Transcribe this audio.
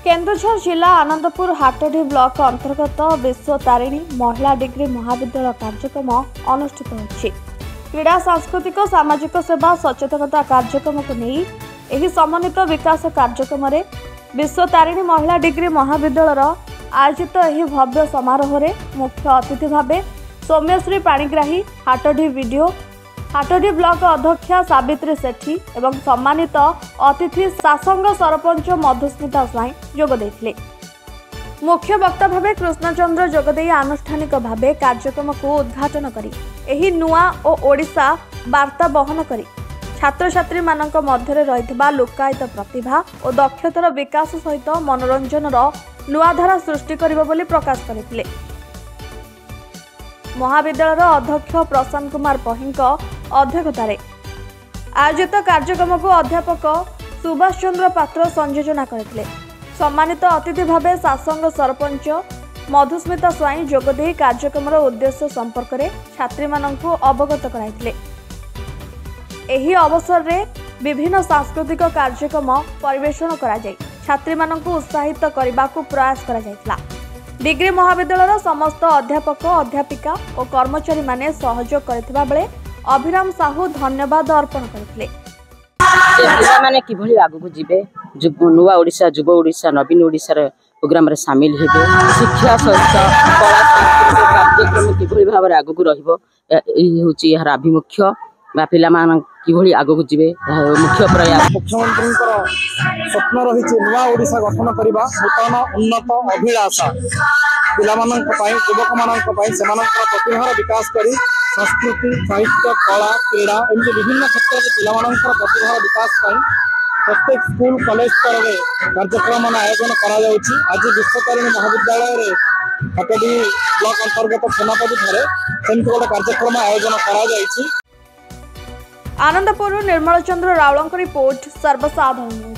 केन्दुझर जिला आनंदपुर हाटडी ब्लॉक अंतर्गत विश्व तारिणी महिला डिग्री महाविद्यालय कार्यक्रम अनुष्ठित होछि। क्रीड़ा सांस्कृतिक सामाजिक सेवा सचेतनता कार्यक्रम को नहीं एही समन्वित विकास कार्यक्रम रे विश्व तारिणी महिला डिग्री महाविद्यालय आयोजित एही भव्य समारोह रे मुख्य अतिथि भावे सौम्यश्री पाणिग्राही हाटडी वीडियो हाटडी ब्लॉक अध्यक्षा सावित्री सेठी एवं सम्मानित अतिथि सासंग सरपंच मधुस्मिता स्वाई जोग देथिले। मुख्य वक्ता भावे कृष्णचंद्र जोगदेई आनुष्ठानिक भावे कार्यक्रम को उद्घाटन करी एही नुआ और ओडिशा वार्ता बहन करी छात्र छात्री मानक मध्यरे रहितबा लोकायत प्रतिभा और दक्षतार विकास सहित मनोरंजनर नुआ धारा सृष्टि करिबो बोली प्रकाश करथिले। महाविद्यालय अध्यक्ष प्रशांत कुमार पहिंक अध्यक्षतार आयोजित कार्यक्रम को अध्यापक सुभाष चंद्र पात्र संयोजना करथिले। सम्मानित अतिथि भावे सासंग सरपंच मधुस्मिता स्वाई जोगदेई कार्यक्रम उद्देश्य संपर्क में छात्री मानक अवगत कराइथिले। एही अवसर रे विभिन्न सांस्कृतिक कार्यक्रम परिवेषण करा जाय छात्री मानक उत्साहित करने को प्रयास करा जायतिला। डिग्री महाविद्यालय समस्त अध्यापक अध्यापिका और कर्मचारी माने सहयोग करथिबा बेले अभिराम साहू धन्यवाद अर्पण करथिले। माने किभली आगु को जिबे नुआ ओडिशा युव ओडिशा नवीन ओडिशा प्रोग्राम रे शामिल हेबे शिक्षा सहित कला सांस्कृतिक कार्यक्रम किभली भाव आगु को रहिबो एही होची यार अभिमुख्य बा पिला मान किभली आगु को जिबे मुख्य प्रयास। मुख्यमंत्री स्वप्न रही नुआ ओडिशा गठन करने नूतन उन्नत अभिलाषा पाई युवक मानक प्रतिभार विकास कर संस्कृति साहित्य कला क्रीड़ा एमती विभिन्न क्षेत्र में पिला प्रतिभार विकास पाई प्रत्येक स्कूल कॉलेज स्तर में कार्यक्रम आयोजन करा जाउछि। आज विश्वतारिणी महाविद्यालय हाटडी ब्लॉक अंतर्गत सेनापति ठारे सेमती गोटे कार्यक्रम आयोजन करा जाइछि। आनंदपुर निर्मल चंद्र रावल रिपोर्ट सर्वसाधारण।